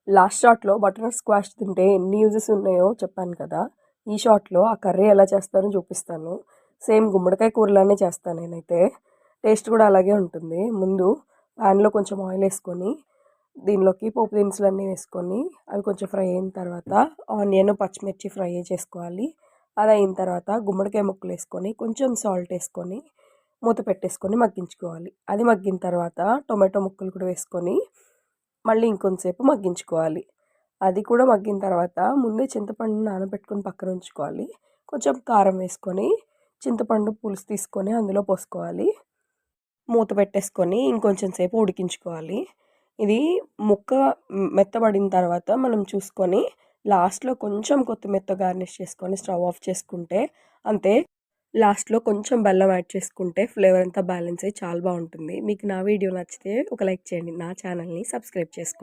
Last షాట్లో butter squash తింటే ఎన్ని యూజెస్ ఉన్నాయో చెప్పాను కదా. ఈ షాట్లో ఆ కర్రీ ఎలా చేస్తారో చూపిస్తాను. సేమ్ గుమ్మడికాయ కూరలానే చేస్తాను నేనైతే. టేస్ట్ కూడా అలాగే ఉంటుంది. ముందు ప్యాన్లో కొంచెం ఆయిల్ వేసుకొని దీనిలోకి పోపు దినుసులన్నీ వేసుకొని అవి కొంచెం ఫ్రై అయిన తర్వాత ఆనియన్ పచ్చిమిర్చి ఫ్రై చేసుకోవాలి. అది అయిన తర్వాత గుమ్మడికాయ ముక్కలు వేసుకొని కొంచెం సాల్ట్ వేసుకొని మూత పెట్టేసుకొని మగ్గించుకోవాలి. అది మగ్గిన తర్వాత టొమాటో ముక్కలు కూడా వేసుకొని మళ్ళీ ఇంకొంతసేపు మగ్గించుకోవాలి. అది కూడా మగ్గిన తర్వాత ముందే చింతపండు నానబెట్టుకొని పక్కన ఉంచుకోవాలి. కొంచెం కారం వేసుకొని చింతపండు పులుసు తీసుకొని అందులో పోసుకోవాలి. మూత పెట్టేసుకొని ఇంకొంచెం సేపు ఉడికించుకోవాలి. ఇది ముక్క మెత్తబడిన తర్వాత మనం చూసుకొని లాస్ట్లో కొంచెం కొత్తిమీరతో గార్నిష్ చేసుకొని స్టవ్ ఆఫ్ చేసుకుంటే అంతే. లాస్ట్లో కొంచెం బెల్లం యాడ్ చేసుకుంటే ఫ్లేవర్ అంతా బ్యాలెన్స్ అయ్యి చాలా బాగుంటుంది. మీకు నా వీడియో నచ్చితే ఒక లైక్ చేయండి. నా ఛానల్ని సబ్స్క్రైబ్ చేసుకోండి.